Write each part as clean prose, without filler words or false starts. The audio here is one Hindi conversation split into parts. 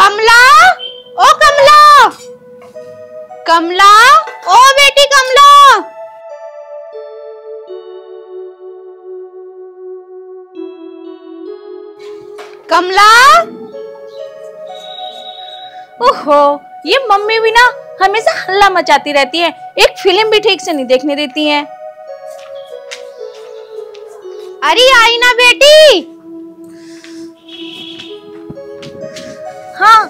कमला, ओ कमला, कमला, ओ बेटी कमला। कमला। ओहो, ये मम्मी भी ना हमेशा हल्ला मचाती रहती है, एक फिल्म भी ठीक से नहीं देखने देती है। अरे आई ना बेटी। हाँ,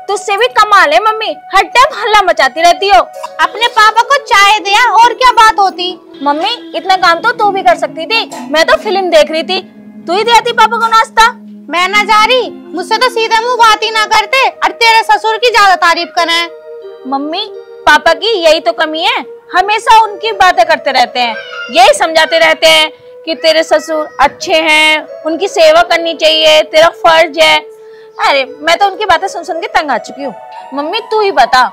तुझसे भी कमाल है मम्मी, हर टाइम हल्ला मचाती रहती हो। अपने पापा को चाय दिया और क्या बात होती। मम्मी इतना काम तो तू भी कर सकती थी, मैं तो फिल्म देख रही थी, तू ही देती पापा को नाश्ता। मैं ना जा रही, मुझसे तो सीधे मुंह बात ही ना करते और तेरे ससुर की ज्यादा तारीफ करें। मम्मी पापा की यही तो कमी है, हमेशा उनकी बातें करते रहते हैं, यही समझाते रहते हैं कि तेरे ससुर अच्छे हैं, उनकी सेवा करनी चाहिए, तेरा फर्ज है। अरे मैं तो उनकी बातें सुन सुन के तंग आ चुकी हूँ। मम्मी तू ही बता,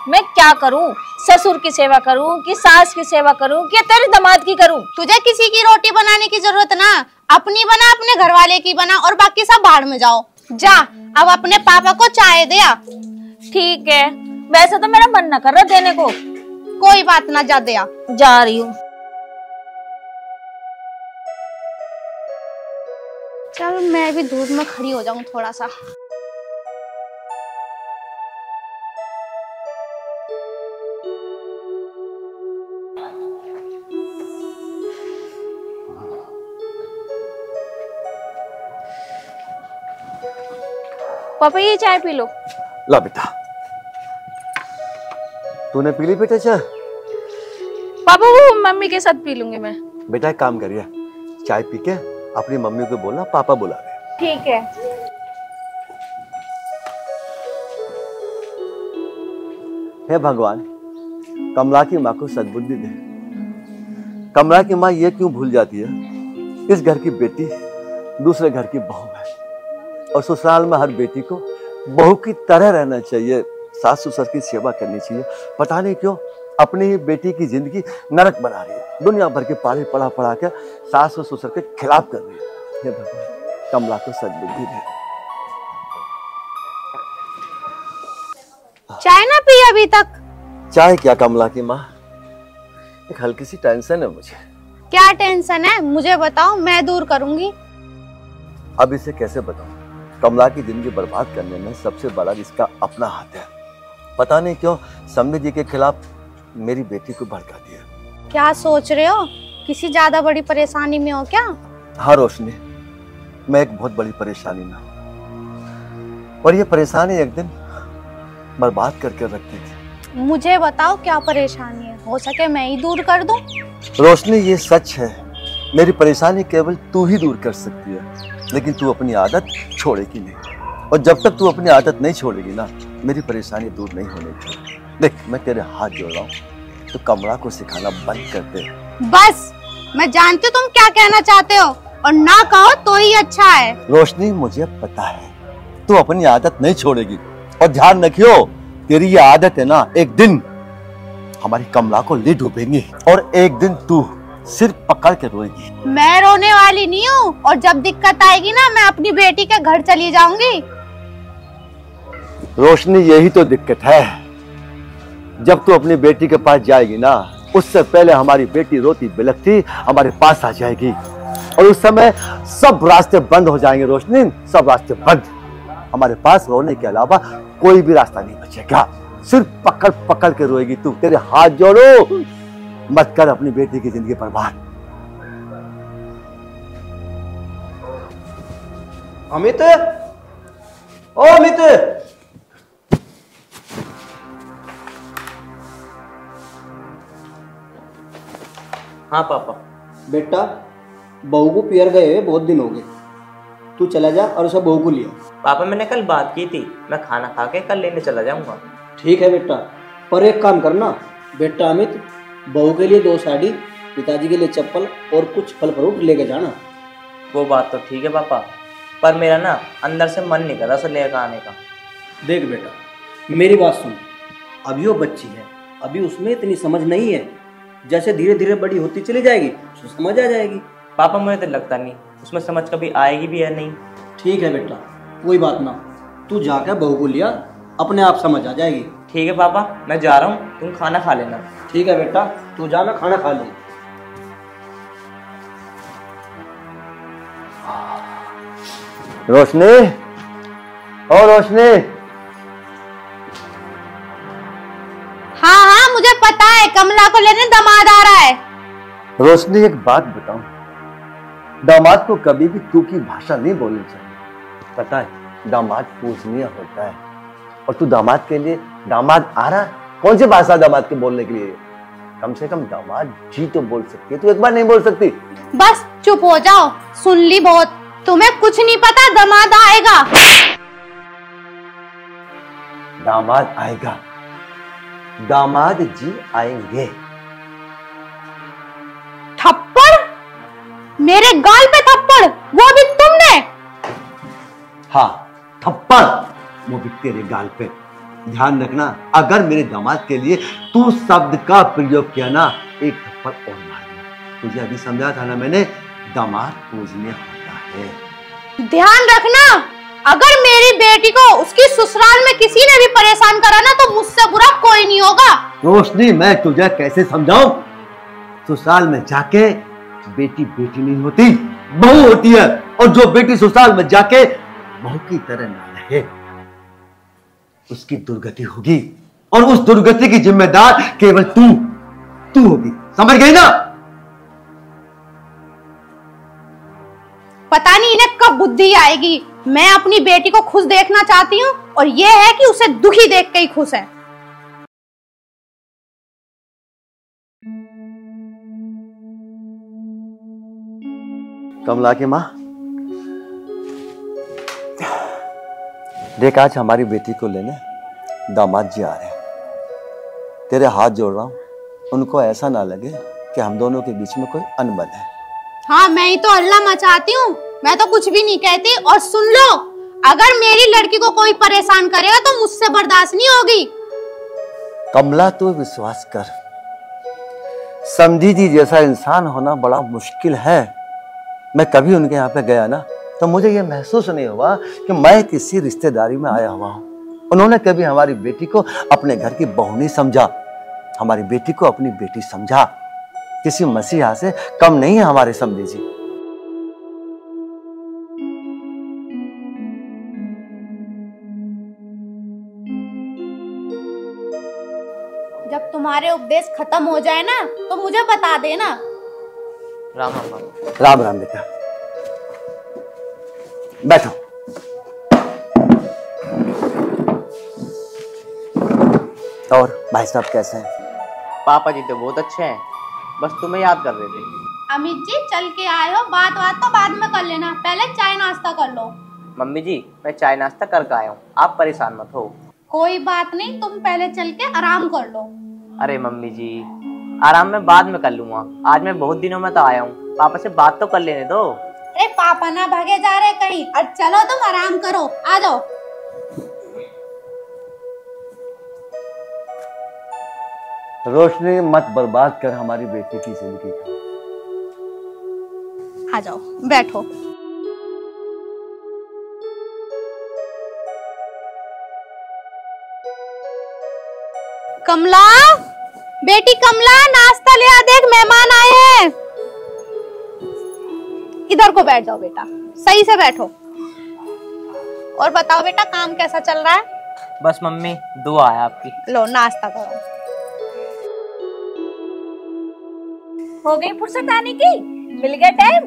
मैं क्या करूँ? ससुर की सेवा करूँ कि सास की सेवा करूँ कि तेरे दामाद की करूँ? तुझे किसी की रोटी बनाने की जरूरत ना, अपनी बना, अपने घर वाले की बना और बाकी सब बाहर में जाओ। जा अब अपने पापा को चाय दे आ। ठीक है, वैसे तो मेरा मन न कर रहा देने को। कोई बात ना, जा दे आ। जा रही हूँ। चल मैं भी धूप में खड़ी हो जाऊं थोड़ा सा। पापा ये चाय पी लो। ला बेटा, तूने पी ली बेटा चाय? पापा वो मम्मी के साथ पी लूंगी मैं। बेटा एक काम करिए, चाय पी के अपनी मम्मी को बोलना पापा बुला रहे। ठीक है। हे भगवान, कमला की माँ को सद्बुद्धि दे। कमला की माँ ये क्यों भूल जाती है, इस घर की बेटी दूसरे घर की बहू है और ससुराल में हर बेटी को बहू की तरह रहना चाहिए, सास ससुर की सेवा करनी चाहिए। पता नहीं क्यों अपनी ही बेटी की जिंदगी नरक बना रही है, दुनिया भर के पारे पढ़ा पढ़ा के सास और ससुर के खिलाफ कर रही है। हे भगवान, कमला को सद्बुद्धि दे। चाय ना पी अभी तक? चाय क्या कमला की माँ, एक हल्की सी टेंशन है मुझे। क्या टेंशन है मुझे बताओ, मैं दूर करूंगी। अब इसे कैसे बताऊं? कमला की जिंदगी बर्बाद करने में सबसे बड़ा इसका अपना हाथ है। पता नहीं क्यों सम्मी जी के खिलाफ मेरी बेटी को भड़का दिया। क्या सोच रहे हो, किसी ज्यादा बड़ी परेशानी में हो क्या? हाँ रोशनी, मैं एक बहुत बड़ी परेशानी में हूँ और ये परेशानी एक दिन बर्बाद करके रख देगी। मुझे बताओ क्या परेशानी है, हो सके मैं ही दूर कर दूं। रोशनी ये सच है, मेरी परेशानी केवल तू ही दूर कर सकती है, लेकिन तू अपनी आदत छोड़ेगी नहीं और जब तक तू अपनी आदत नहीं छोड़ेगी ना, मेरी परेशानी दूर नहीं होने की। देख मैं तेरे हाथ जोड़ रहा हूँ, तो कमला को सिखाना बंद कर दे। बस मैं जानती हूँ तुम क्या कहना चाहते हो और ना कहो तो ही अच्छा है। रोशनी मुझे पता है तू अपनी आदत नहीं छोड़ेगी और ध्यान रखियो तेरी ये आदत है ना, एक दिन हमारी कमला को ले डूबेंगी और एक दिन तू सिर पकड़ के रोएगी। मैं रोने वाली नहीं हूँ और जब दिक्कत आएगी ना, मैं अपनी बेटी के घर चली जाऊंगी। रोशनी यही तो दिक्कत है, जब तू अपनी बेटी के पास जाएगी ना, उससे पहले हमारी बेटी रोती बिलखती हमारे पास आ जाएगी और उस समय सब रास्ते बंद हो जाएंगे। रोशनी सब रास्ते बंद, हमारे पास रोने के अलावा कोई भी रास्ता नहीं बचेगा। सिर्फ पकड़ पकड़ के रोएगी तू। तेरे हाथ जोड़ो, मत कर अपनी बेटी की जिंदगी बर्बाद। अमित, ओ अमित, हाँ पापा। बेटा बहू को पियर गए हुए बहुत दिन हो गए, तू चला जा और उसे बहू को लिया। पापा मैंने कल बात की थी, मैं खाना खा के कल लेने चला जाऊंगा। ठीक है बेटा, पर एक काम करना बेटा अमित, बहू के लिए 2 साड़ी, पिताजी के लिए चप्पल और कुछ फल फ्रूट लेके जाना। वो बात तो ठीक है पापा, पर मेरा ना अंदर से मन नहीं कर रहा सब लेकर आने का। देख बेटा मेरी बात सुन, अभी वो बच्ची है, अभी उसमें इतनी समझ नहीं है, जैसे धीरे धीरे बड़ी होती चली जाएगी उसे समझ आ जाएगी। पापा मुझे तो लगता नहीं उसमें समझ कभी आएगी भी या नहीं। ठीक है बेटा, कोई बात ना, तू जाकर बहू को लिया, अपने आप समझ आ जाएगी। ठीक है पापा, मैं जा रहा हूँ, तुम खाना खा लेना। ठीक है बेटा, तू जा, मैं खाना खा लूँ। रोशनी, ओ रोशनी। हाँ हाँ मुझे पता है, कमला को लेने दामाद आ रहा है। रोशनी एक बात बताऊं, दामाद को कभी भी तू की भाषा नहीं बोलनी चाहिए। पता है दामाद पूजनीय होता है, और तू दामाद के लिए दामाद आ रहा, कौन सी भाषा दामाद के बोलने के लिए? कम से कम दामाद जी तो बोल सकती है, तू एक बार नहीं बोल सकती? बस चुप हो जाओ, सुन ली बहुत, तुम्हें कुछ नहीं पता, दामाद आएगा। दामाद आएगा, दामाद जी आएंगे। थप्पड़, मेरे गाल पे थप्पड़, वो भी तुमने? हाँ थप्पड़, वो भी तेरे गाल पे। ध्यान रखना, अगर मेरे दामाद के लिए तू शब्द का प्रयोग किया ना, एक थप्पड़ और मारूंगा। तुझे अभी समझा था ना मैंने, दामाद पूजनीय होता है। ध्यान रखना, अगर मेरी बेटी को उसकी ससुराल में किसी ने भी परेशान करा ना, तो मुझसे बुरा कोई नहीं होगा। रोशनी मैं तुझे कैसे समझाऊं? ससुराल में जाके बेटी बेटी नहीं होती, बहू होती है, और जो बेटी ससुराल में जाके बहू की तरह ना रहे, उसकी दुर्गति होगी, और उस दुर्गति की जिम्मेदार केवल तू होगी। समझ गई ना? पता नहीं इन्हें कब बुद्धि आएगी। मैं अपनी बेटी को खुश देखना चाहती हूँ, और ये है कि उसे दुखी देख के ही खुश है। कमला की माँ, देख आज हमारी बेटी को लेने दामाद जी आ रहे हैं। तेरे हाथ जोड़ रहा हूं, उनको ऐसा ना लगे कि हम दोनों के बीच में कोई अनबन है। हाँ मैं ही तो अल्लाह मचाती हूँ, मैं तो कुछ भी नहीं कहती। और सुन लो, अगर मेरी लड़की को कोई परेशान करेगा तो मुझसे बर्दाश्त नहीं होगी। कमला तू विश्वास कर, समझी जी जैसा इंसान होना बड़ा मुश्किल है। मैं कभी उनके यहाँ पे गया ना, तो मुझे ये महसूस नहीं हुआ कि मैं किसी रिश्तेदारी में आया हुआ हूँ। उन्होंने कभी हमारी बेटी को अपने घर की बहू नहीं समझा, हमारी बेटी को अपनी बेटी समझा। किसी मसीहा से कम नहीं है हमारे समझी जी। जब तुम्हारे उपदेश खत्म हो जाए ना, तो मुझे बता देना। राम राम बाबा। राम राम बेटा, बैठो। और भाई साहब कैसे हैं? पापा जी तो बहुत अच्छे हैं, बस तुम्हें याद कर रहे थे। अमित जी चल के आए हो, बात तो बाद में कर लेना, पहले चाय नाश्ता कर लो। मम्मी जी मैं चाय नाश्ता करके आया हूँ, आप परेशान मत हो। कोई बात नहीं, तुम पहले चल के आराम कर लो। अरे मम्मी जी आराम में बाद में कर लूंगा, आज मैं बहुत दिनों में तो आया हूँ, पापा से बात तो कर लेने दो। अरे पापा ना भागे जा रहे कहीं, और चलो तुम आराम करो, आ जाओ। रोशनी मत बर्बाद कर हमारी बेटी की जिंदगी का। आ जाओ बैठो। कमला, बेटी कमला, नाश्ता ले आ, देख मेहमान आए हैं। इधर को बैठ जाओ बेटा, सही से बैठो। और बताओ बेटा, काम कैसा चल रहा है? बस मम्मी दुआ है आपकी। लो नाश्ता करो। हो गई फुर्सत आने की? मिल गया टाइम?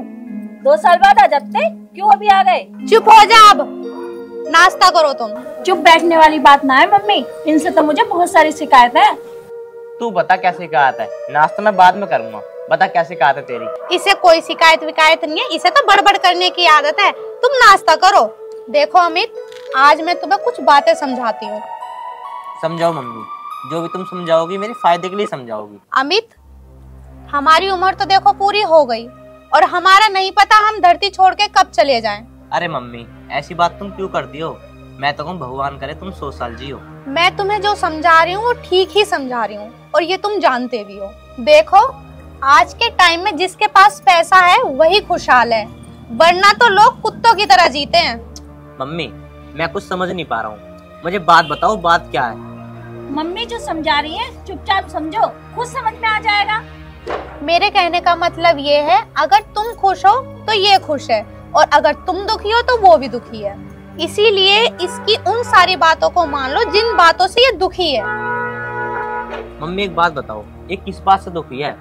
2 साल बाद आ जाते, क्यों अभी आ गए? चुप हो जा, अब नाश्ता करो तुम। चुप बैठने वाली बात ना है मम्मी, इनसे तो मुझे बहुत सारी शिकायत है। तू बता क्या शिकायत है? नाश्ता मैं बाद में करूंगा, बता क्या शिकायत है तेरी? इसे कोई शिकायत विकायत नहीं है, इसे तो बड़बड़ करने की आदत है। तुम नाश्ता करो। देखो अमित, आज मैं तुम्हें कुछ बातें समझाती हूँ। समझाओ मम्मी, जो भी तुम समझाओगी मेरे फायदे के लिए समझाओगी। अमित, हमारी उम्र तो देखो पूरी हो गई, और हमारा नहीं पता हम धरती छोड़ के कब चले जाएं। अरे मम्मी ऐसी बात तुम क्यों करती हो? मैं तो कहूँ भगवान करे तुम 100 साल जियो। मैं तुम्हें जो समझा रही हूँ वो ठीक ही समझा रही हूँ, और ये तुम जानते भी हो। देखो, आज के टाइम में जिसके पास पैसा है वही खुशहाल है, वरना तो लोग कुत्तों की तरह जीते हैं। मम्मी मैं कुछ समझ नहीं पा रहा हूँ, मुझे बात बताओ, बात क्या है? मम्मी जो समझा रही है चुपचाप समझो, खुद समझ में आ जाएगा। मेरे कहने का मतलब ये है, अगर तुम खुश हो तो ये खुश है, और अगर तुम दुखी हो तो वो भी दुखी है। इसीलिए इसकी उन सारी बातों को मान लो जिन बातों से ये दुखी है। मम्मी एक बात बताओ, ये किस बात से दुखी है?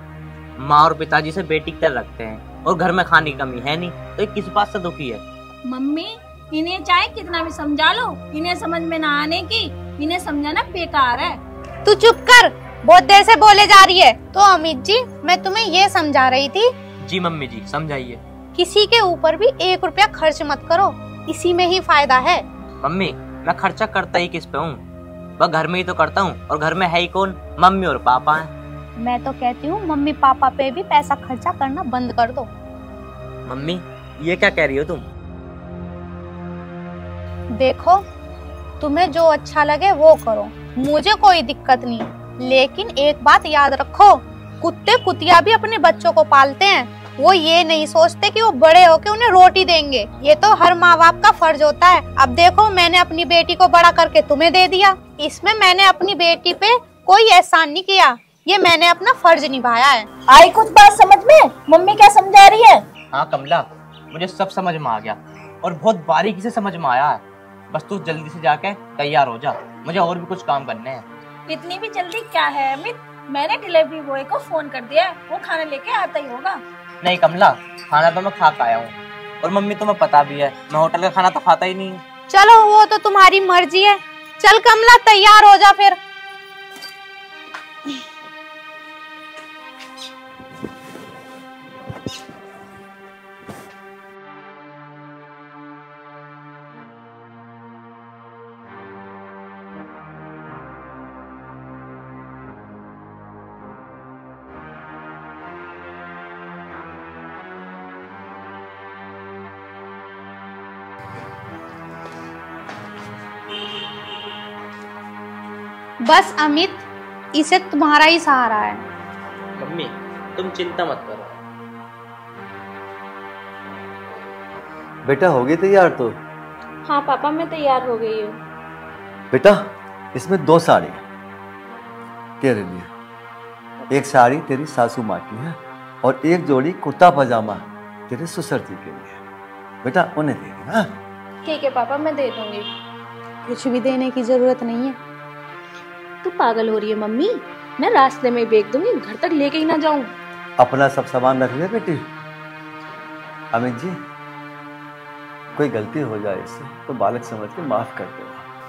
माँ और पिताजी से बेटी की तरह रखते हैं और घर में खाने की कमी है नहीं, तो ये किस बात से दुखी है? मम्मी इन्हें चाहे कितना भी समझा लो, इन्हें समझ में ना आने की, इन्हें समझाना बेकार है। तू चुप कर, बहुत देर से बोले जा रही है। तो अमित जी, मैं तुम्हें ये समझा रही थी। जी मम्मी जी, समझाइए। किसी के ऊपर भी 1 रुपया खर्च मत करो, इसी में ही फायदा है। मम्मी मैं खर्चा करता ही किस पे हूँ? वह घर में ही तो करता हूँ, और घर में है ही कौन? मम्मी और पापा हैं। मैं तो कहती हूँ मम्मी पापा पे भी पैसा खर्चा करना बंद कर दो। मम्मी ये क्या कह रही हो तुम? देखो, तुम्हें जो अच्छा लगे वो करो, मुझे कोई दिक्कत नहीं, लेकिन एक बात याद रखो, कुत्ते कुतिया भी अपने बच्चों को पालते हैं। वो ये नहीं सोचते कि वो बड़े होके उन्हें रोटी देंगे। ये तो हर माँ बाप का फर्ज होता है। अब देखो, मैंने अपनी बेटी को बड़ा करके तुम्हें दे दिया, इसमें मैंने अपनी बेटी पे कोई एहसान नहीं किया, ये मैंने अपना फर्ज निभाया है। आई कुछ बात समझ में? मम्मी क्या समझा रही है? हाँ कमला, मुझे सब समझ में आ गया, और बहुत बारीकी से समझ में आया है। बस तू जल्दी से जाके तैयार हो जा, मुझे और भी कुछ काम करने हैं। इतनी भी जल्दी क्या है अमित? मैंने डिलीवरी बॉय को फोन कर दिया, वो खाना लेके आता ही होगा। नहीं कमला, खाना तो मैं खा के आया हूँ, और मम्मी तुम्हें पता भी है मैं होटल का खाना तो खाता ही नहीं हूँ। चलो वो तो तुम्हारी मर्जी है। चल कमला, तैयार हो जा फिर। बस अमित, इसे तुम्हारा ही सहारा है। मम्मी तुम चिंता मत करो। बेटा हो गई तैयार तो? हाँ पापा, मैं तैयार हो गई हूँ। बेटा इसमें 2 साड़ी तेरे लिए, एक साड़ी तेरी सासू माँ की है, और एक जोड़ी कुर्ता पजामा तेरे ससुर जी के लिए। बेटा उन्हें दे देना। ठीक है पापा, मैं दे दूंगी। कुछ भी देने की जरूरत नहीं है। तू पागल हो रही है मम्मी, मैं रास्ते में बेच दूंगी, घर तक लेके ही ना जाऊं। अपना सब सामान रख ले बेटी। अमित जी, कोई गलती हो जाए इससे तो बालक समझ के माफ कर दो।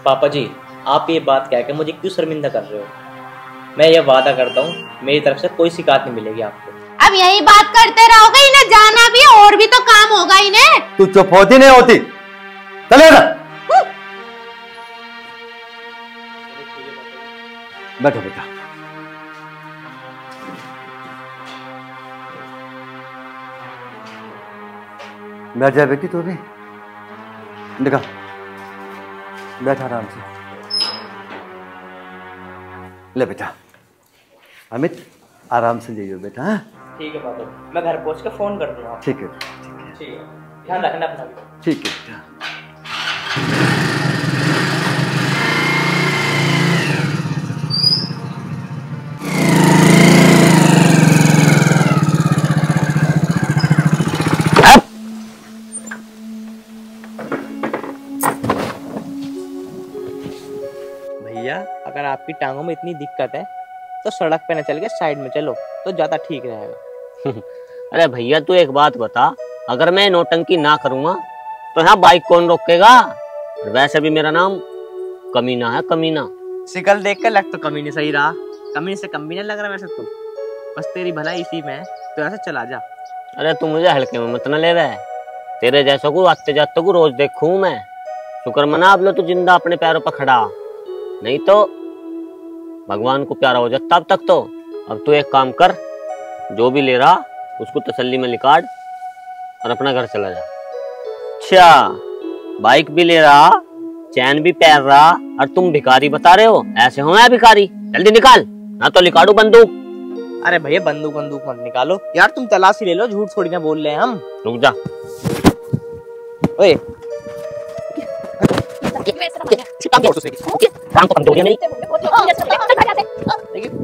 पापा जी, आप ये बात कह के मुझे क्यों शर्मिंदा कर रहे हो? मैं ये वादा करता हूँ, मेरी तरफ से कोई शिकायत नहीं मिलेगी आपको। अब यही बात करते रहोगे? इन्हें जाना भी है, और भी तो काम होगा इन्हें। तू चुप होती नहीं होती? चले ना, बैठो बेटा। बैठ जा बेटी, तू भी निकल, बैठ आराम से। ले बेटा। अमित आराम से जाइए बेटा। हाँ ठीक है पापा, मैं घर पहुंच के फोन कर दूंगा। ठीक है, ठीक है, ध्यान रखना अपना। ठीक है बेटा। भैया अगर आपकी टांगों में इतनी दिक्कत है तो सड़क पे न चल के साइड में चलो तो ज्यादा ठीक रहेगा। अरे भैया तू एक बात बता, अगर मैं नौटंकी ना करूंगा तो यहाँ बाइक कौन रोकेगा? और वैसे भी मेरा नाम कमीना है, कमीना। शिकल देख कर लग तो कमीने सही रहा, कमीने से कम भी नहीं लग रहा वैसे तो। बस तेरी भलाई इसी में है, तो ऐसे चला जा। अरे तू मुझे हल्के में मत न ले रहा है, तेरे जैसों को आते जाते को रोज देखूं मैं। शुक्र मना अब लो तू जिंदा अपने पैरों पर खड़ा, नहीं तो भगवान को प्यारा हो जाता अब तक तो। अब तू एक काम कर, जो भी ले रहा उसको तसल्ली में निकाल और अपना घर चला जा। अच्छा, बाइक भी ले रहा, चैन भी पहन रहा, और तुम भिखारी बता रहे हो? ऐसे हो मैं भिखारी? जल्दी निकाल, ना तो निकालू बंदूक। अरे भैया बंदूक मत निकालो यार, तुम तलाशी ले लो, झूठ थोड़ी ना बोल रहे हैं हम। रुक जा। ओए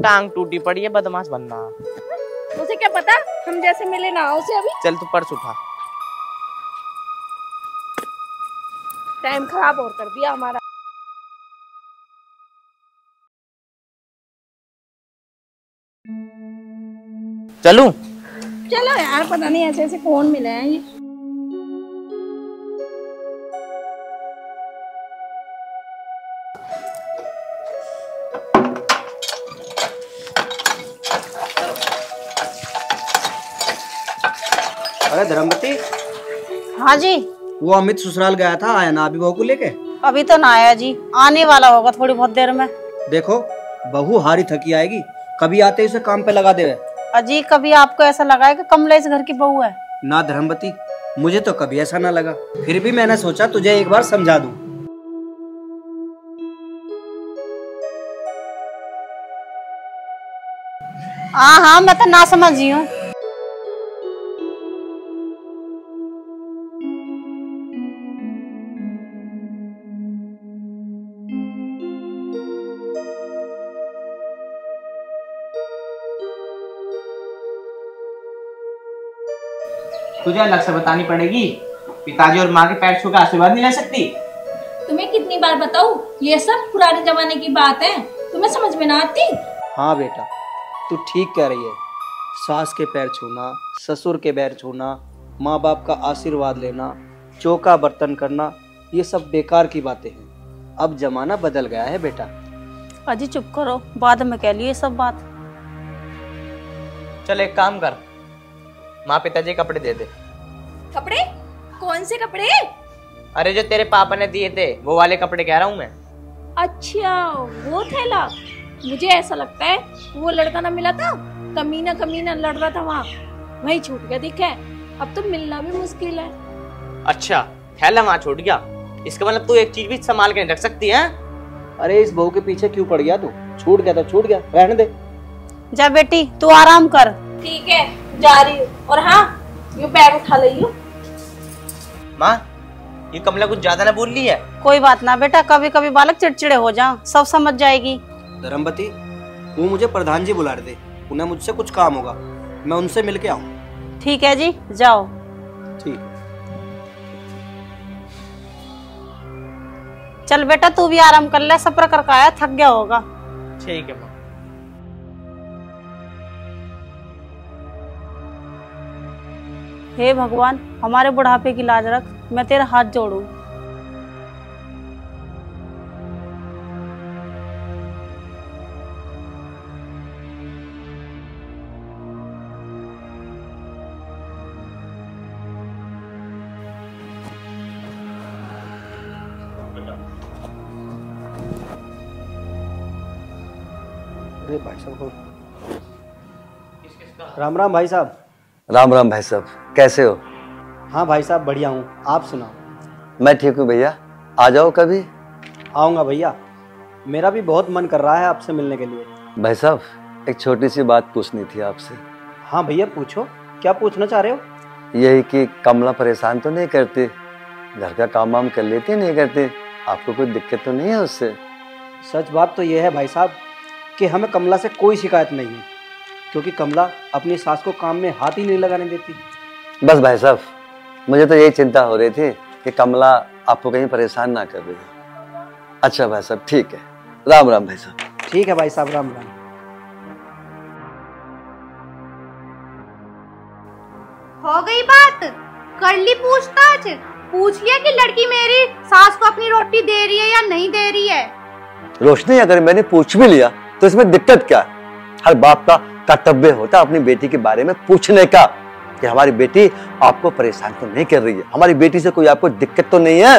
टांग टूटी पड़ी है, बदमाश बनना। उसे क्या पता हम जैसे मिले ना उसे अभी। चल तू पर्स उठा। टाइम खराब और कर दिया हमारा। चलूं? चलो यार, पता नहीं ऐसे ऐसे कौन मिले हैं ये। अरे धर्मवती, हाँ जी। वो अमित ससुराल गया था, आया ना अभी बहू को लेके? अभी तो ना आया जी, आने वाला होगा थोड़ी बहुत देर में। देखो बहू हारी थकी आएगी, कभी आते ही उसे काम पे लगा देवे। अजी कभी आपको ऐसा लगा है कि कमला इस घर की बहू है? ना धर्मवती, मुझे तो कभी ऐसा ना लगा, फिर भी मैंने सोचा तुझे एक बार समझा दूं। हाँ हाँ, मैं तो ना समझी हूँ। तुझे अलग से बतानी पड़ेगी, पिताजी और माँ के पैर छू के आशीर्वाद नहीं ले सकती? तुम्हें कितनी बार बताऊं, ये सब पुराने जमाने की बात है, तुम्हें समझ में ना आती? हाँ बेटा, तू ठीक कह रही है। सास के पैर छूना, ससुर के पैर छूना, माँ बाप का आशीर्वाद लेना, चौका बर्तन करना, ये सब बेकार की बातें हैं। अब जमाना बदल गया है बेटा। अजी चुप करो, बाद में कह लिए सब बात। चल एक काम कर, माँ पिताजी कपड़े दे दे। कपड़े? कौन से कपड़े? अरे जो तेरे पापा ने दिए थे वो वाले कपड़े कह रहा हूँ मैं। अच्छा वो थैला, मुझे ऐसा लगता है वो लड़का ना मिला था, कमीना कमीना लड़ रहा था वहाँ, वही छूट गया दिखे। अब तो मिलना भी मुश्किल है। अच्छा थैला वहाँ छूट गया, इसका मतलब तू एक चीज भी संभाल के नहीं रख सकती है? अरे इस बहू के पीछे क्यों पड़ गया तू? छूट गया तो छूट गया, रहने दे। जा बेटी तू आराम कर। ठीक है जा रही हूँ, और हाँ ये बैग उठा ली हूँ। माँ ये कमला कुछ ज्यादा ना बोल रही है? कोई बात ना बेटा, कभी कभी बालक चिड़चिड़े हो जाओ, सब समझ जाएगी। धर्मवती, वो मुझे प्रधान जी बुला रहे थे, उन्हें मुझसे कुछ काम होगा, मैं उनसे मिल के आऊँ। ठीक है जी, जाओ। ठीक। चल बेटा तू भी आराम कर ले, सफर करके आया, थक गया होगा। ठीक है माँ। हे भगवान, हमारे बुढ़ापे की लाज रख, मैं तेरा हाथ जोड़ू। अरे भाई साहब, राम राम भाई साहब। राम राम भाई साहब, कैसे हो? हाँ भाई साहब बढ़िया हूँ, आप सुनाओ। मैं ठीक हूँ भैया, आ जाओ कभी। आऊँगा भैया, मेरा भी बहुत मन कर रहा है आपसे मिलने के लिए। भाई साहब एक छोटी सी बात पूछनी थी आपसे। हाँ भैया पूछो, क्या पूछना चाह रहे हो? यही कि कमला परेशान तो नहीं करती, घर का काम वाम कर लेती नहीं करती, आपको कोई दिक्कत तो नहीं है उससे? सच बात तो यह है भाई साहब कि हमें कमला से कोई शिकायत नहीं है, क्योंकि कमला अपनी सास को काम में हाथ ही नहीं लगाने देती। बस भाई साहब मुझे तो यही चिंता हो रही थी कि कमला आपको कहीं परेशान ना कर रही है। अच्छा भाई साहब ठीक है, राम राम भाई साहब। ठीक है भाई साहब, राम राम। हो गई बात, कर ली पूछताछ, पूछ लिया कि लड़की मेरी सास को अपनी रोटी दे रही है या नहीं दे रही है? रोशनी अगर मैंने पूछ भी लिया तो इसमें दिक्कत क्या है? हर बाप का कर्तव्य होता है अपनी बेटी के बारे में पूछने का कि हमारी बेटी आपको परेशान तो नहीं कर रही है, हमारी बेटी से कोई आपको दिक्कत तो नहीं है।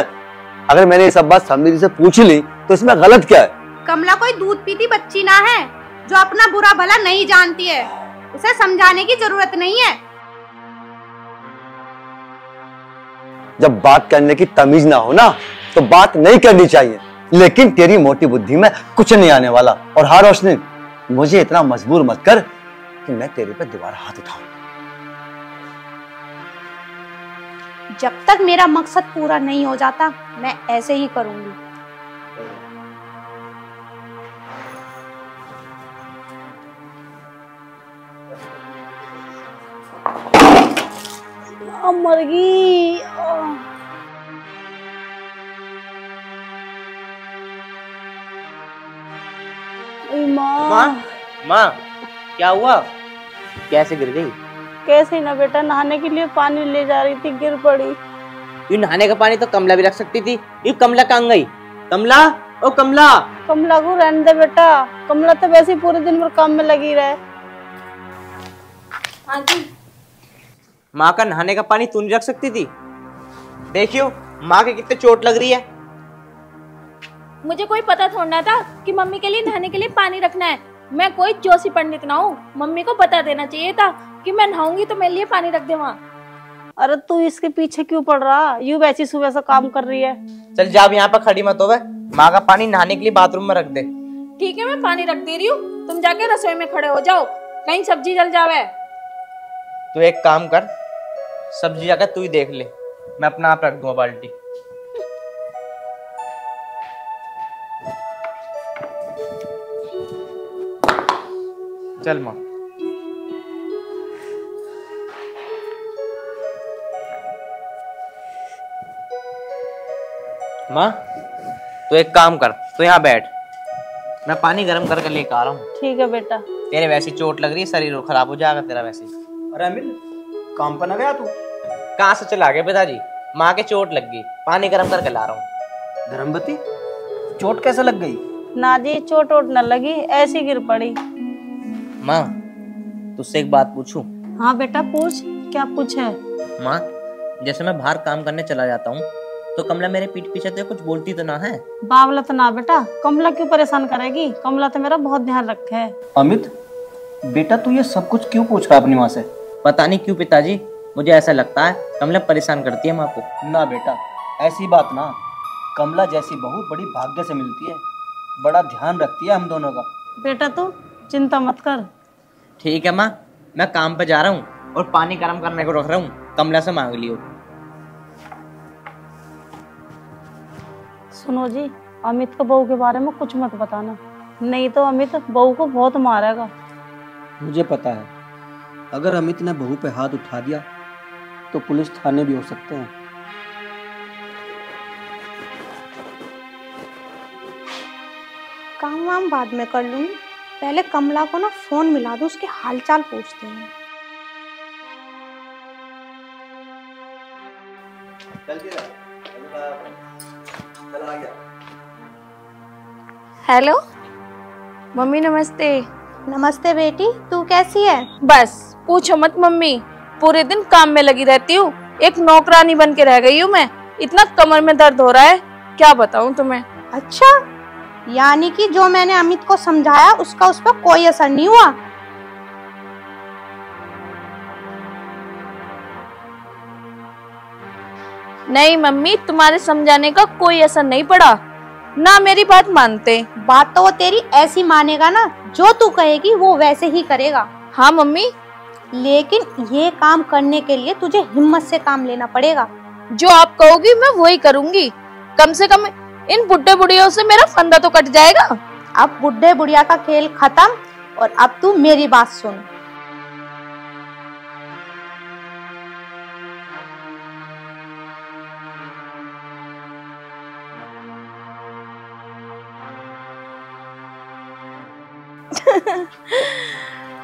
अगर मैंने ये सब बात समझी से पूछ ली तो इसमें गलत क्या है? कमला कोई दूध पीती बच्ची ना है जो अपना बुरा भला नहीं जानती है, उसे समझाने की जरूरत नहीं है। जब बात करने की तमीज ना हो ना तो बात नहीं करनी चाहिए, लेकिन तेरी मोटी बुद्धि में कुछ नहीं आने वाला। और हाँ रोशनी, मुझे इतना मजबूर मत कर कि मैं तेरे पे दोबारा हाथ उठाऊं। जब तक मेरा मकसद पूरा नहीं हो जाता मैं ऐसे ही करूंगी। मर गई। माँ माँ क्या हुआ? कैसे गिर गई? कैसे ना बेटा, नहाने के लिए पानी ले जा रही थी, गिर पड़ी। ये नहाने का पानी तो कमला भी रख सकती थी। ये कमला कहाँ गई? कमला, ओ कमला। कमला को रहने दे बेटा, कमला तो वैसे ही पूरे दिन भर काम में लगी रहे। हाँ जी। माँ का नहाने का पानी तू नहीं रख सकती थी? देखियो माँ के कितने चोट लग रही है। मुझे कोई पता थोड़ा था कि मम्मी के लिए नहाने के लिए पानी रखना है। मैं कोई जोशी पंडित ना हूँ। मम्मी को बता देना चाहिए था कि मैं नहाऊंगी तो मेरे लिए पानी रख दे वहाँ। अरे तू इसके पीछे क्यों पड़ रहा? यूं वैसी सुबह से काम कर रही है। चल जा, अब यहाँ पर खड़ी मत होवे। माँ का पानी नहाने के लिए बाथरूम में रख दे। ठीक है, मैं पानी रख दे रही हूँ, तुम जाके रसोई में खड़े हो जाओ, कहीं सब्जी जल जावे। तू एक काम कर, सब्जी जाकर तू ही देख ले, मैं अपना आप रख दूंगा बाल्टी। चल माँ। माँ तू एक काम कर, तू यहाँ बैठ, मैं पानी गर्म करके लेकर आ रहा हूँ। ठीक है बेटा। तेरे वैसी चोट लग रही है, शरीर खराब हो जाएगा तेरा वैसे। अरे अमित, काम पर ना गया तू? कहाँ से चला गया पिताजी? माँ के चोट लग गई, पानी गर्म करके ला रहा हूँ। धर्मवती, चोट कैसे लग गई? ना जी, चोट वोट न लगी, ऐसी गिर पड़ी। माँ तुझसे एक बात पूछूं? हाँ बेटा पूछ, क्या पूछे? माँ जैसे मैं बाहर काम करने चला जाता हूँ तो कमला मेरे पीठ पीछे तो कुछ बोलती तो ना है? बावला तो ना बेटा, कमला क्यों परेशान करेगी? कमला तो मेरा बहुत ध्यान रखे है। अमित बेटा, तू ये सब कुछ क्यों पूछ रहा है अपनी माँ से? पता नहीं क्यों पिताजी, मुझे ऐसा लगता है कमला परेशान करती है माँ को। ना बेटा, ऐसी बात ना। कमला जैसी बहू बड़ी भाग्य से मिलती है, बड़ा ध्यान रखती है हम दोनों का। बेटा तू चिंता मत कर। ठीक है माँ, मैं काम पे जा रहा हूँ और पानी गर्म करने को रख रहा हूँ, कमला से मांग लियो। सुनो जी, अमित को बहू के बारे में कुछ मत बताना, नहीं तो अमित बहू को बहुत मारेगा। मुझे पता है, अगर अमित ने बहू पे हाथ उठा दिया तो पुलिस थाने भी हो सकते हैं। काम वाम बाद में कर लूंगी, पहले कमला को ना फोन मिला दो, उसके हालचाल पूछते हैं। हेलो मम्मी, नमस्ते। नमस्ते बेटी, तू कैसी है? बस पूछो मत मम्मी, पूरे दिन काम में लगी रहती हूँ, एक नौकरानी बन के रह गई हूँ मैं। इतना कमर में दर्द हो रहा है, क्या बताऊँ तुम्हें। अच्छा, यानी कि जो मैंने अमित को समझाया उसका उस पर कोई असर नहीं हुआ? नहीं मम्मी, तुम्हारे समझाने का कोई असर नहीं पड़ा, ना मेरी बात मानते। बात तो वो तेरी ऐसी मानेगा ना, जो तू कहेगी वो वैसे ही करेगा। हाँ मम्मी, लेकिन ये काम करने के लिए तुझे हिम्मत से काम लेना पड़ेगा। जो आप कहोगी मैं वही करूंगी। कम से कम इन बुढ़े बुढ़ियों से मेरा फंदा तो कट जाएगा। अब बुढ़े बुढ़िया का खेल खत्म, और अब तू मेरी बात सुन।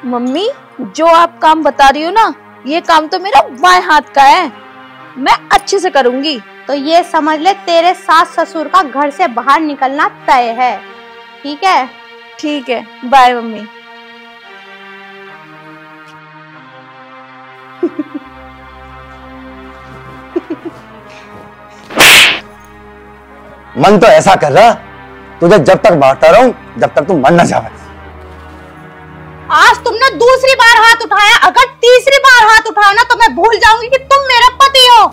मम्मी, जो आप काम बता रही हो ना, ये काम तो मेरा बाएं हाथ का है, मैं अच्छे से करूंगी। तो ये समझ ले, तेरे सास ससुर का घर से बाहर निकलना तय है। ठीक है? ठीक है, बाय मम्मी। मन तो ऐसा कर रहा तुझे जब तक मारता रहूं जब तक तू मर न जावे। आज तुमने दूसरी बार हाथ उठाया, अगर तीसरी बार हाथ उठाया ना तो मैं भूल जाऊंगी कि तुम मेरा पति हो।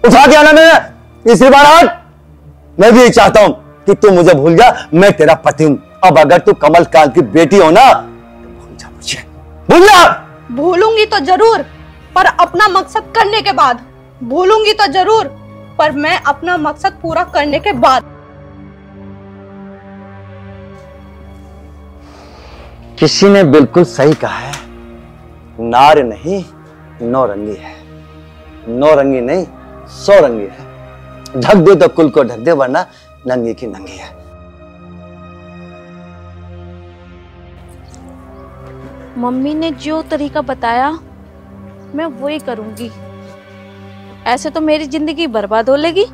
उठा दिया ना मैंने तीसरी बार हाथ। मैं भी चाहता हूं कि तू मुझे भूल जा, मैं तेरा पति हूं। अब अगर तू कमल कांत की बेटी हो ना तो भूल जा मुझे, भूल जा। भूलूंगी तो जरूर, पर अपना मकसद करने के बाद। भूलूंगी तो जरूर, पर मैं अपना मकसद पूरा करने के बाद। किसी ने बिल्कुल सही कहा है, नार नहीं नौरंगी है। नौरंगी नहीं, 100 रंगी है। ढक दे तो कुल को ढक दे, वरना नंगी की नंगी है। मम्मी ने जो तरीका बताया मैं वही करूंगी, ऐसे तो मेरी जिंदगी बर्बाद हो लेगी।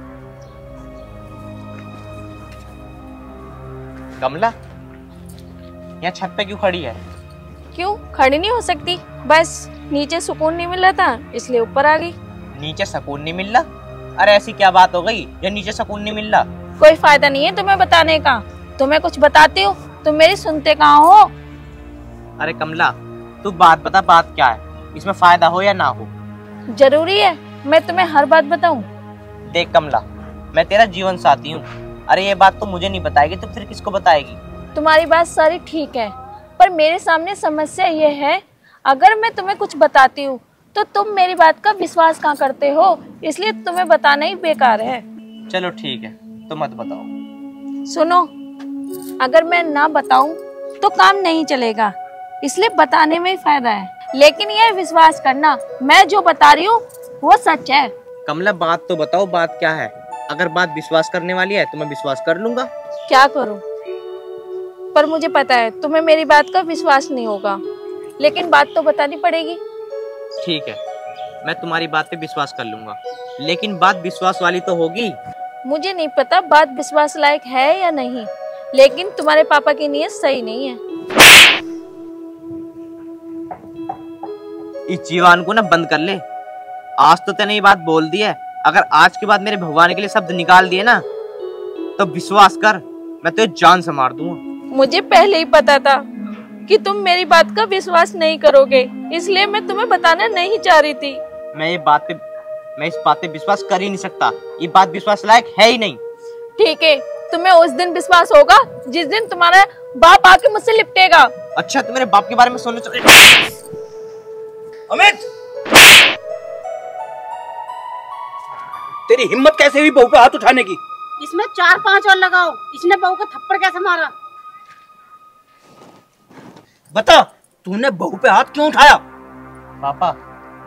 कमला, यहाँ छत पे क्यों खड़ी है? क्यों खड़ी नहीं हो सकती? बस नीचे सुकून नहीं मिल रहा था इसलिए ऊपर आ गई। नीचे सुकून नहीं मिल रहा? अरे ऐसी क्या बात हो गई या नीचे सुकून नहीं मिल रहा? कोई फायदा नहीं है तुम्हें बताने का। तुम्हें कुछ बताती हूँ, तुम मेरी सुनते कहाँ हो? अरे कमला, तू बात बता, बात क्या है? इसमें फायदा हो या ना हो? जरूरी है मैं तुम्हें हर बात बताऊं? देख कमला, मैं तेरा जीवन साथी हूँ। अरे ये बात तो मुझे नहीं बताएगी तो फिर किसको बताएगी? तुम्हारी बात सारी ठीक है, पर मेरे सामने समस्या ये है, अगर मैं तुम्हें कुछ बताती हूँ तो तुम मेरी बात का विश्वास कहाँ करते हो, इसलिए तुम्हें बताना ही बेकार है। चलो ठीक है, तो मत बताओ। सुनो, अगर मैं ना बताऊं तो काम नहीं चलेगा, इसलिए बताने में ही फायदा है। लेकिन यह विश्वास करना, मैं जो बता रही हूँ वो सच है। कमला बात तो बताओ, बात क्या है? अगर बात विश्वास करने वाली है तो मैं विश्वास कर लूंगा। क्या करूं? पर मुझे पता है तुम्हें मेरी बात का विश्वास नहीं होगा, लेकिन बात तो बतानी पड़ेगी। ठीक है, मैं तुम्हारी बात पे विश्वास कर लूंगा, लेकिन बात विश्वास वाली तो होगी। मुझे नहीं पता बात विश्वास लायक है या नहीं, लेकिन तुम्हारे पापा की नीयत सही नहीं है। इस जीवन को ना बंद कर ले। आज तो तूने ये बात बोल दी है, अगर आज के बाद मेरे भगवान के लिए शब्द निकाल दिए ना तो विश्वास कर, मैं तुझे जान से मार दूंगा। मुझे पहले ही पता था कि तुम मेरी बात का विश्वास नहीं करोगे, इसलिए मैं तुम्हें बताना नहीं चाह रही थी। मैं इस बात पे विश्वास कर ही नहीं सकता। ये बात विश्वास लायक है ही नहीं। ठीक है, तुम्हें उस दिन विश्वास होगा जिस दिन तुम्हारा बाप आके मुझसे लिपटेगा। अच्छा, तो मेरे बाप के बारे में सुनने चले। अमित, तेरी हिम्मत कैसे हुई बहू पे हाथ उठाने की? इसमें 4-5 और लगाओ, इसने बहू को थप्पड़ कैसे मारा? बता, तूने बहू पे हाथ क्यों उठाया? पापा,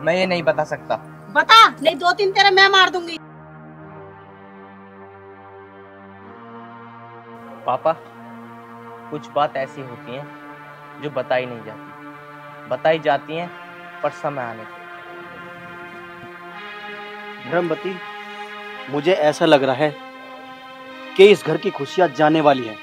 मैं ये नहीं बता सकता। बता, नहीं 2-3 तेरे मैं मार दूंगी। पापा, कुछ बात ऐसी होती हैं जो बताई नहीं जाती, बताई जाती हैं पर समय आने पर। धर्मवती, मुझे ऐसा लग रहा है कि इस घर की खुशियां जाने वाली हैं।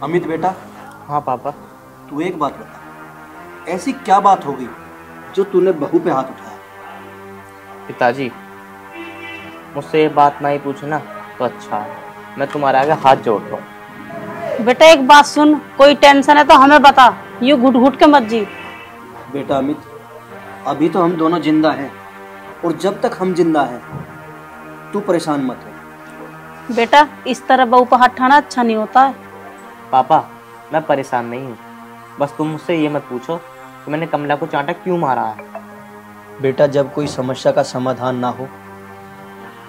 अमित बेटा। हाँ पापा। तू एक बात बता, ऐसी क्या बात हो गई जो तूने बहू पे हाथ उठाया? पिताजी, मुझसे ये बात नहीं पूछना तो अच्छा है, मैं तुम्हारे आगे हाथ जोड़ रहा हूँ। बेटा एक बात सुन, कोई टेंशन है तो हमें बता, यूं घुट घुट के मत जी। बेटा अमित, अभी तो हम दोनों जिंदा हैं, और जब तक हम जिंदा हैं तू परेशान मत हो। बेटा इस तरह बहू पर हाथ उठाना अच्छा नहीं होता है। पापा, मैं परेशान नहीं हूँ, बस तुम मुझसे ये मत पूछो कि मैंने कमला को चांटा क्यों मारा है। बेटा, जब कोई समस्या का समाधान ना हो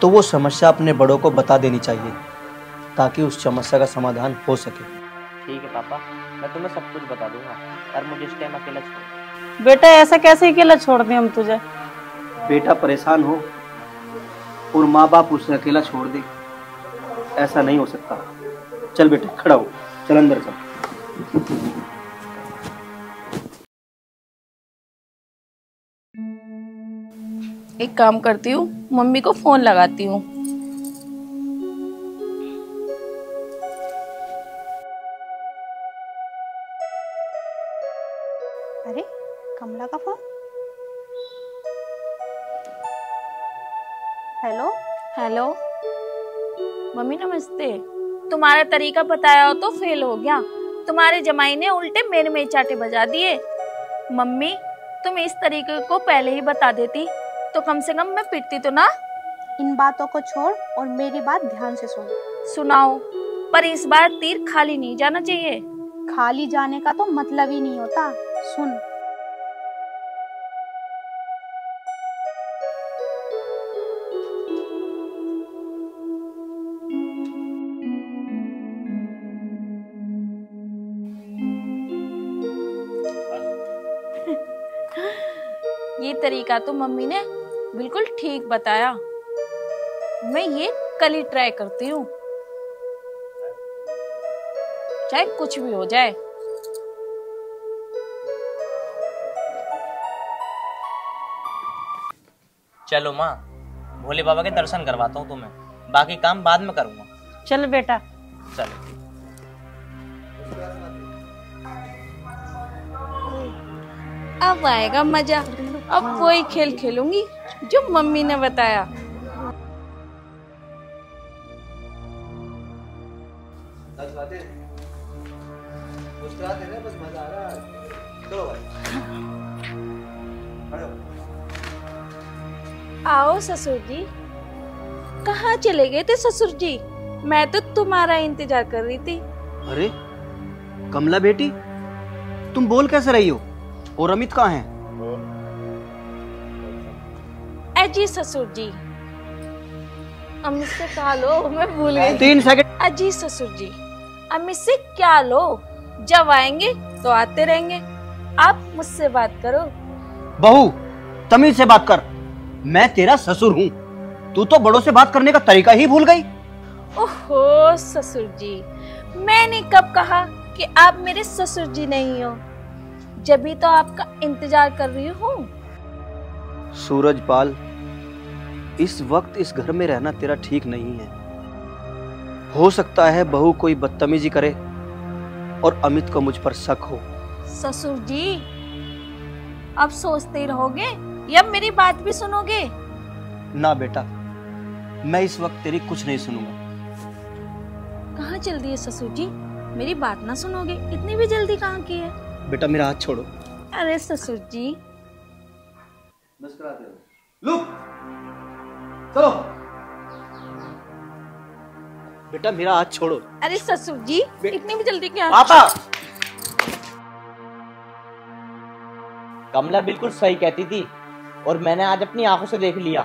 तो वो समस्या अपने बड़ों को बता देनी चाहिए, ताकि उस समस्या का समाधान हो सके। ठीक है पापा, मैं तुम्हें सब कुछ बता दूंगा, पर मुझे इस टाइम अकेला छोड़। बेटा ऐसा कैसे अकेला छोड़ दें हम तुझे? बेटा परेशान हो और माँ बाप उसे अकेला छोड़ दे, ऐसा नहीं हो सकता। चल बेटा, खड़ा हो, चल अंदर चल। एक काम करती हूँ, मम्मी को फोन लगाती हूँ। अरे कमला का फोन। हेलो। हेलो मम्मी, नमस्ते। तुम्हारा तरीका बताया हो तो फेल हो गया, तुम्हारे जमाई ने उल्टे मेरे में चाटे बजा दिए। मम्मी, तुम इस तरीके को पहले ही बता देती तो कम से कम मैं पिटती तो ना। इन बातों को छोड़ और मेरी बात ध्यान से सुन। सुनाओ, पर इस बार तीर खाली नहीं जाना चाहिए। खाली जाने का तो मतलब ही नहीं होता। सुन, ये तरीका तो मम्मी ने बिल्कुल ठीक बताया। मैं ये कल ही ट्राई करती हूँ, चाहे कुछ भी हो जाए। चलो माँ, भोले बाबा के दर्शन करवाता हूँ तुम्हें, बाकी काम बाद में करूँगा। चल बेटा। चलो। अब आएगा मजा। अब वही खेल खेलूंगी जो मम्मी ने बताया। बस मजा आ रहा है। चलो भाई। आओ ससुर जी। कहाँ चले गए थे ससुर जी? मैं तो तुम्हारा इंतजार कर रही थी। अरे कमला बेटी, तुम बोल कैसे रही हो? और अमित कहाँ है? अजी ससुर जी, अमित से कहा लो, मैं भूल गई। 3 सेकंड। अजी ससुर जी, अमित से क्या लो, जब आएंगे तो आते रहेंगे। आप मुझसे बात करो। बहू, तमीज से बात कर। मैं तेरा ससुर हूँ, तू तो बड़ों से बात करने का तरीका ही भूल गई। ओहो ससुर जी, मैंने कब कहा कि आप मेरे ससुर जी नहीं हो? जब भी तो आपका इंतजार कर रही हूँ। सूरजपाल, इस वक्त इस घर में रहना तेरा ठीक नहीं है। हो सकता है बहू कोई बदतमीजी करे और अमित को मुझ पर शक हो। ससुर जी, अब सोचते ही रहोगे या मेरी बात भी सुनोगे? ना बेटा, मैं इस वक्त तेरी कुछ नहीं सुनूंगा। कहाँ चल दिए ससुर जी? मेरी बात ना सुनोगे? इतनी भी जल्दी कहाँ की है? बेटा मेरा हाथ छोड़ो। अरे ससुर जी, बस कराते हो। लुक, चलो। बेटा मेरा हाथ छोड़ो। अरे ससुर जी, इतनी भी जल्दी क्या? पापा। कमला बिल्कुल सही कहती थी और मैंने आज अपनी आंखों से देख लिया।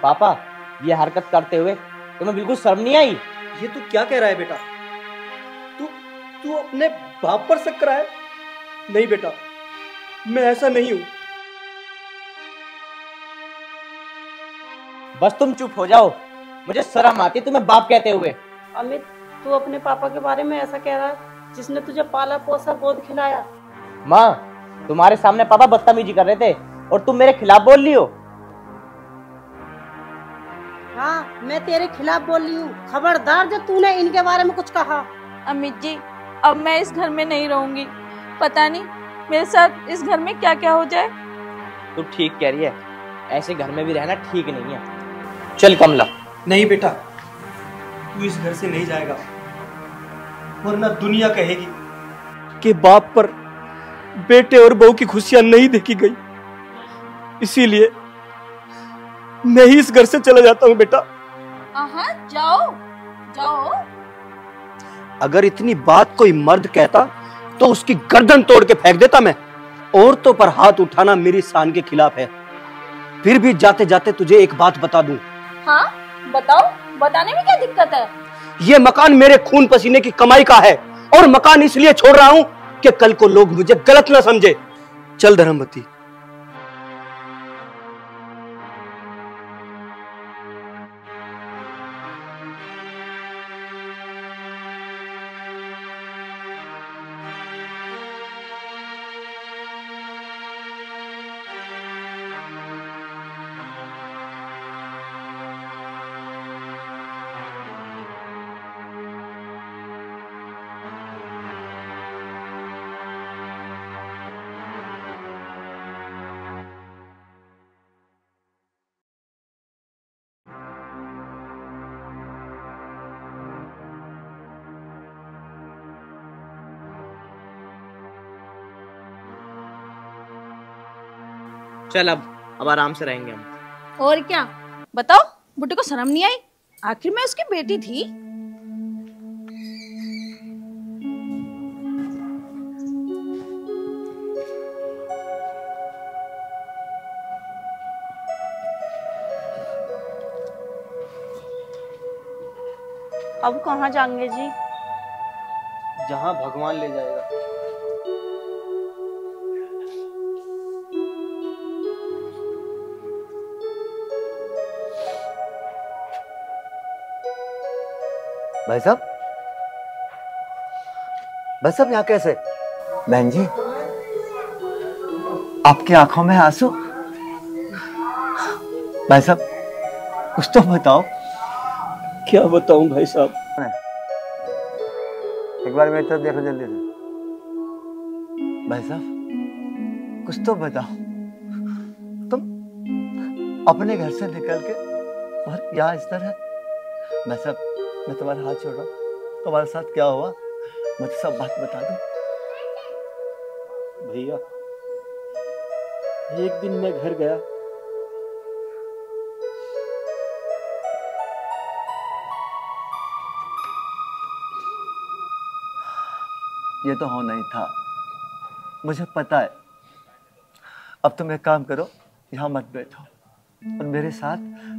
पापा, ये हरकत करते हुए तुम्हें बिल्कुल शर्म नहीं आई? ये तू क्या कह रहा है बेटा? तू अपने बाप पर शक रहा है? नहीं बेटा, मैं ऐसा नहीं हूं। बस तुम चुप हो जाओ, मुझे शर्म आती तुम्हें बाप कहते हुए। अमित, तू अपने पापा के बारे में ऐसा कह रहा है जिसने तुझे पाला पोसा गोद खिलाया? माँ, तुम्हारे सामने पापा बदतमीजी कर रहे थे और तुम मेरे खिलाफ बोल रही हो। हाँ, मैं तेरे खिलाफ बोल रही हूँ। खबरदार जब तूने इनके बारे में कुछ कहा। अमित जी, अब मैं इस घर में नहीं रहूंगी। पता नहीं मेरे साथ इस घर में क्या क्या हो जाए। तू ठीक कह रही है, ऐसे घर में भी रहना ठीक नहीं है। चल कमला। नहीं बेटा, तू इस घर से नहीं जाएगा, वरना दुनिया कहेगी कि बाप पर बेटे और बहू की खुशियां नहीं देखी गई। इसीलिए मैं ही इस घर से चला जाता हूं बेटा। हाँ, जाओ जाओ। अगर इतनी बात कोई मर्द कहता तो उसकी गर्दन तोड़ के फेंक देता मैं। औरतों पर हाथ उठाना मेरी शान के खिलाफ है। फिर भी जाते जाते तुझे एक बात बता दूं। हाँ बताओ, बताने में क्या दिक्कत है? ये मकान मेरे खून पसीने की कमाई का है और मकान इसलिए छोड़ रहा हूं कि कल को लोग मुझे गलत ना समझे। चल धर्मवती। चल अब आराम से रहेंगे हम। और क्या बताओ, बुड्ढे को शर्म नहीं आई? आखिर मैं उसकी बेटी थी। अब कहाँ जाएंगे जी? जहां भगवान ले जाएगा। भाई साहब, भाई साहब यहाँ कैसे? बहन जी, आपकी आंखों में आंसू? भाई साहब कुछ तो बताओ। क्या बताऊं भाई साहब? एक बार मेरी तरफ देखो जल्दी से। भाई साहब कुछ तो बताओ, तुम अपने घर से निकल के और यहाँ इस तरह। भाई साहब मैं तुम्हारा हाथ छोड़ रहा हूँ, तुम्हारे साथ क्या हुआ मुझे सब बात बता दो। भैया एक दिन मैं घर गया, ये तो होना ही था, मुझे पता है। अब तुम एक काम करो, यहाँ मत बैठो और मेरे साथ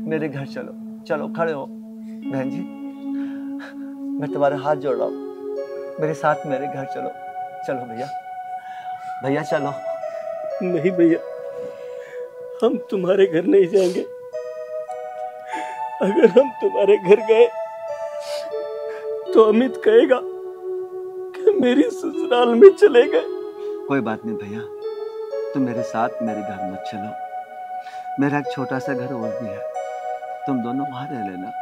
मेरे घर चलो। चलो खड़े हो। बहन जी मैं तुम्हारे हाथ जोड़ रहा हूँ, मेरे साथ मेरे घर चलो। चलो भैया, भैया चलो। नहीं भैया, हम तुम्हारे घर नहीं जाएंगे। अगर हम तुम्हारे घर गए तो अमित कहेगा कि मेरी ससुराल में चले गए। कोई बात नहीं भैया, तुम मेरे साथ मेरे घर मत चलो। मेरा एक छोटा सा घर और भी है, तुम दोनों वहां रह लेना,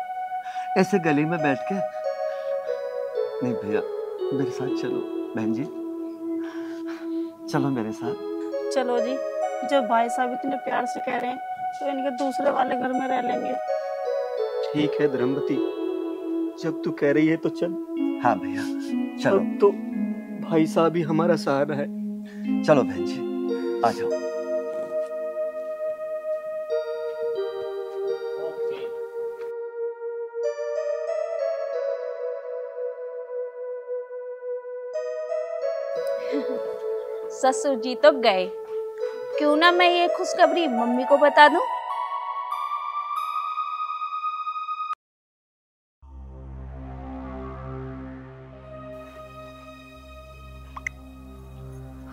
ऐसे गली में बैठ के। नहीं भैया मेरे साथ चलो। बहन जी चलो मेरे साथ। चलो जी, जब भाई साहब इतने प्यार से कह रहे हैं तो इनके दूसरे वाले घर में रह लेंगे। ठीक है धर्मवती, जब तू कह रही है तो चल। हाँ भैया चलो। अब तो भाई साहब ही हमारा सहारा है। चलो बहन जी आ जाओ। ससुर जी तो गए, क्यों ना मैं ये खुशखबरी मम्मी को बता दूं।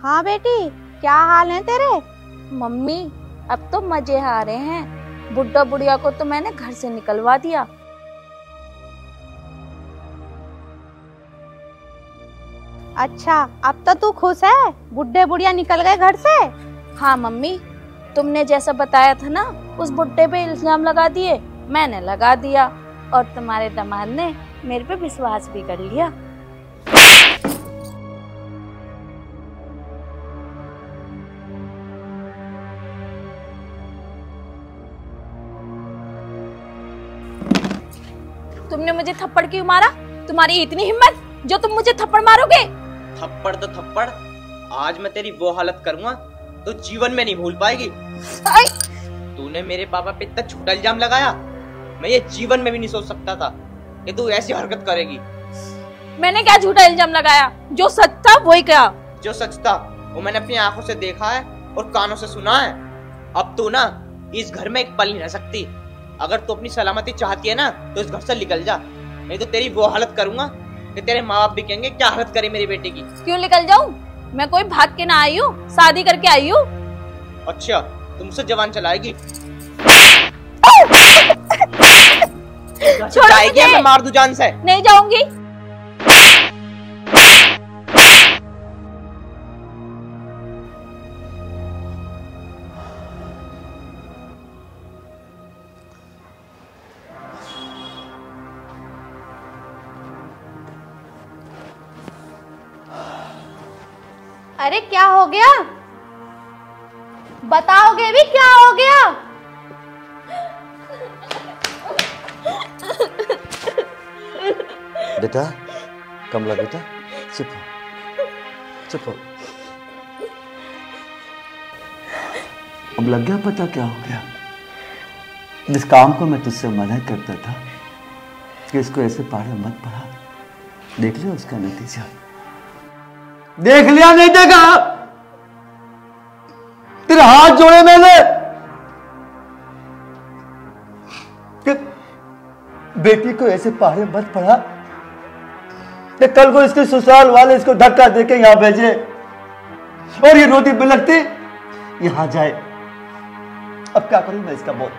हाँ बेटी, क्या हाल है तेरे? मम्मी अब तो मजे आ रहे हैं, बुड्ढा बुढ़िया को तो मैंने घर से निकलवा दिया। अच्छा अब तो तू खुश है, बुढ़े बुढ़िया निकल गए घर से? हाँ मम्मी, तुमने जैसा बताया था ना, उस बुड्ढे पे इल्जाम लगा दिए, मैंने लगा दिया और तुम्हारे दामाद ने मेरे पे विश्वास भी कर लिया। तुमने मुझे थप्पड़ क्यों मारा? तुम्हारी इतनी हिम्मत जो तुम मुझे थप्पड़ मारोगे? थप्पड़ तो थप्पड़, आज मैं तेरी वो हालत करूंगा तो जीवन में नहीं भूल पाएगी। तूने मेरे पापा पे इतना झूठा इल्जाम लगाया, मैं ये जीवन में भी नहीं सोच सकता था कि तू ऐसी हरकत करेगी। मैंने क्या झूठा इल्जाम लगाया? जो सच था वही कहा। जो सच था वो मैंने अपनी आंखों से देखा है और कानों से सुना है। अब तू ना इस घर में एक पल नहीं रह सकती। अगर तू अपनी सलामती चाहती है ना तो इस घर से निकल जा, नहीं तो तेरी वो हालत करूंगा कि तेरे माँ बाप भी कहेंगे क्या हालत करी मेरी बेटी की। क्यों निकल जाऊं? मैं कोई भाग के ना आई हूँ, शादी करके आई हूँ। अच्छा तुमसे जवान चलाएगी? जाएगी? मैं मार दूं जान से? नहीं जाऊंगी। अरे क्या हो गया? बताओगे भी क्या हो गया? बेटा, कमला बेटा चुप हो, चुप हो। अब लग गया पता क्या हो गया? जिस काम को मैं तुझसे मना करता था कि इसको ऐसे पहाड़ मत पढ़ा, देख लिया उसका नतीजा। देख लिया नहीं देखा? तेरे हाथ जोड़े मैंने कि बेटी को ऐसे पहाड़े मत पढ़ा कि कल को इसके ससुराल वाले इसको धक्का देके यहां भेजे और ये रोती बिलखती यहां जाए। अब क्या करूं मैं इसका? बोल,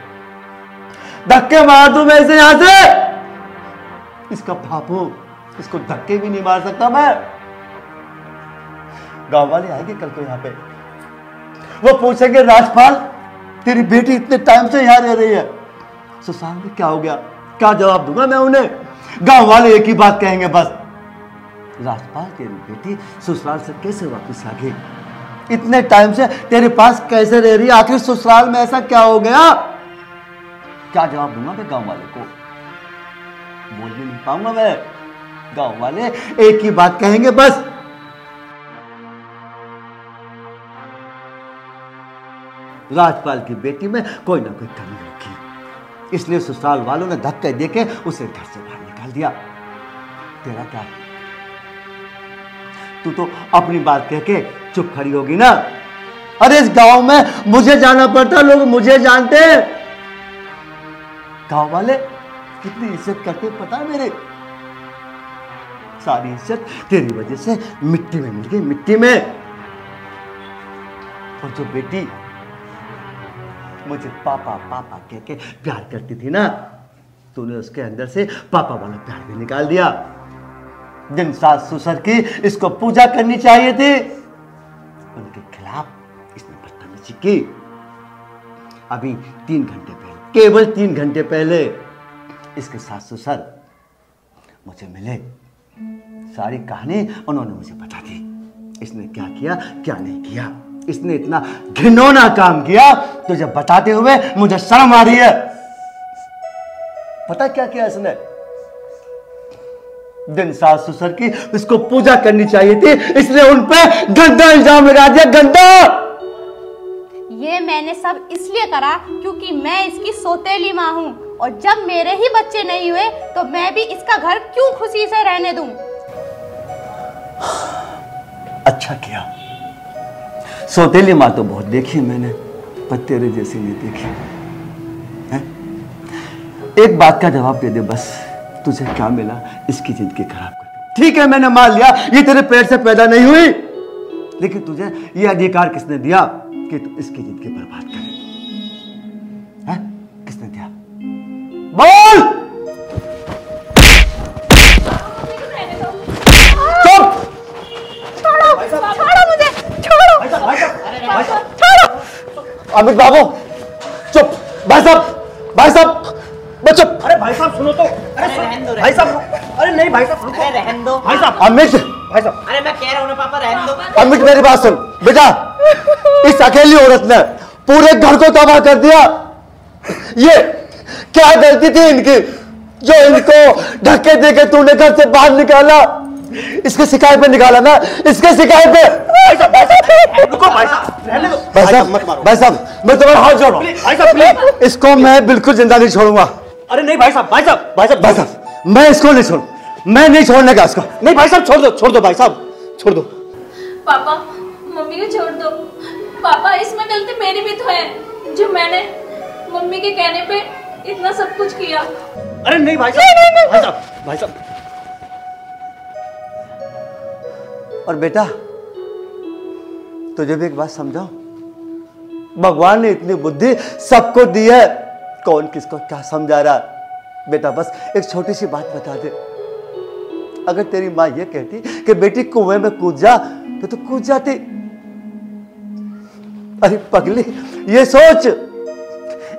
धक्के मार दूं मैं इसे यहां से? इसका बापू, इसको धक्के भी नहीं मार सकता मैं। गांव वाले आएंगे कल को यहाँ पे, वो पूछेंगे राजपाल तेरी बेटी इतने टाइम से यहाँ रह रही है, ससुराल में क्या हो गया? क्या जवाब दूंगा मैं उन्हें? गांव वाले एक ही बात कहेंगे बस, राजपाल तेरी बेटी ससुराल से कैसे वापस आ गई? इतने टाइम से तेरे पास कैसे रह रही है? आखिर ससुराल में ऐसा क्या हो गया? क्या जवाब दूंगा मैं गांव वाले को? बोल भी नहीं पाऊंगा मैं। गांव वाले एक ही बात कहेंगे बस, राजपाल की बेटी में कोई ना कोई कमी होगी, इसलिए ससुराल वालों ने धक्के देके उसे घर से बाहर निकाल दिया। तेरा क्या? तू तो अपनी बात कह के चुप खड़ी होगी ना। अरे इस गांव में मुझे जाना पड़ता, लोग मुझे जानते हैं। गांव वाले कितनी इज्जत करते पता है मेरे? सारी इज्जत तेरी वजह से मिट्टी में मिल गई, मिट्टी में। और जो बेटी मुझे पापा पापा कह के प्यार करती थी ना, तूने उसके अंदर से पापा वाला प्यार भी निकाल दिया। जिन सास ससुर की इसको पूजा करनी चाहिए थी, उनके खिलाफ इसने बदतमीजी की। अभी 3 घंटे पहले, केवल 3 घंटे पहले इसके सास ससुर मुझे मिले, सारी कहानी उन्होंने मुझे बता दी। इसने क्या किया क्या नहीं किया, इसने इतना घिनौना काम किया तुझे बताते हुए मुझे शर्म आ रही है। पता क्या किया इसने? दिन सास ससुर की इसको पूजा करनी चाहिए थी, इसने उन पे गंदा इल्जाम लगा दिया, गंदा। ये मैंने सब इसलिए करा क्योंकि मैं इसकी सौतेली माँ हूँ, और जब मेरे ही बच्चे नहीं हुए तो मैं भी इसका घर क्यों खुशी से रहने दूं? अच्छा किया। सौतेली माँ तो बहुत देखी मैंने, पर तेरे जैसी नहीं देखी है? एक बात का जवाब दे दे बस, तुझे क्या मिला इसकी जिंदगी खराब कर? ठीक है मैंने मान लिया ये तेरे पेट से पैदा नहीं हुई, लेकिन तुझे ये अधिकार किसने दिया कि तू इसकी जिंदगी बर्बाद करे? है? किसने दिया? बोल! चुप! छोड़ो मुझे, छोड़ो! अमित बाबू चुप! भाई साहब चुप! अरे भाई साहब सुनो तो, अरे रहने दो भाई साहब, अरे नहीं भाई साहब, अरे रहने दो भाई साहब। अमित भाई साहब, अरे मैं कह रहा हूँ ना पापा, रहने दो। अमित मेरी बात सुन बेटा, इस अकेली औरत ने पूरे घर को तबाह कर दिया। ये क्या गलती थी इनकी जो इनको धक्के देके तूने घर से बाहर निकाला? इसके शिकायत पे निकाला ना, इसके शिकायत पे। रुको भाई साहब, रहने दो भाई साहब मत मारो। भाई साहब मैं तुम्हारा हाथ जोड़ रहा हूं, भाई साहब प्लीज। इसको मैं बिल्कुल जिंदा नहीं छोड़ूंगा। अरे नहीं भाई साहब, भाई साहब मैं इसको नहीं छोड़, मैं नहीं छोड़ने का इसको। नहीं भाई साहब छोड़ दो भाई साहब, छोड़ दो। पापा मम्मी को छोड़ दो। पापा इसमें गलती मेरी भी तो है, जो मैंने मम्मी के कहने पे इतना सब कुछ किया। अरे नहीं भाई साहब, भाई साहब। और बेटा तुझे भी एक बात समझाओ, भगवान ने इतनी बुद्धि सबको दी है, कौन किसको क्या समझा रहा? बेटा बस एक छोटी सी बात बता दे, अगर तेरी माँ ये कहती कि बेटी कुएं में कूद जा तो तू कूद जाती। अरे पगली ये सोच,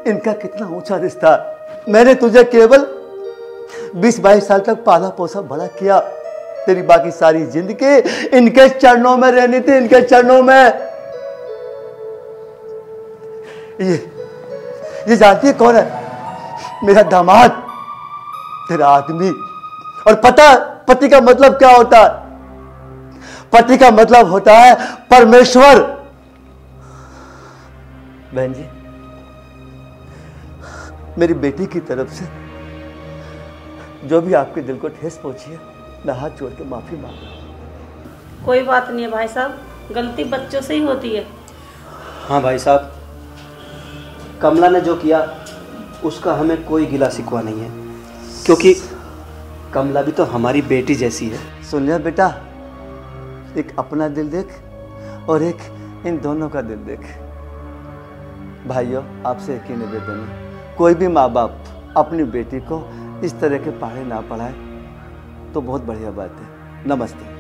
इनका कितना ऊंचा रिश्ता। मैंने तुझे केवल 20-22 साल तक पाला पोसा बड़ा किया, तेरी बाकी सारी जिंदगी इनके चरणों में रहनी थी, इनके चरणों में। ये जानती है कौन है? मेरा दामाद, तेरा आदमी। और पता पति का मतलब क्या होता है? पति का मतलब होता है परमेश्वर। बहन जी मेरी बेटी की तरफ से जो भी आपके दिल को ठेस पहुंची है, मैं हाथ जोड़ के माफी मांग रहा हूं। कोई बात नहीं है भाई साहब, गलती बच्चों से ही होती है। हाँ भाई साहब, कमला ने जो किया उसका हमें कोई गिला शिकवा नहीं है, क्योंकि कमला भी तो हमारी बेटी जैसी है। सुन लिया बेटा, एक अपना दिल देख और एक इन दोनों का दिल देख। भाइयों आपसे एक ही निवेदन है, कोई भी माँ बाप अपनी बेटी को इस तरह के पहाड़े ना पढ़ाए तो बहुत बढ़िया बात है। नमस्ते।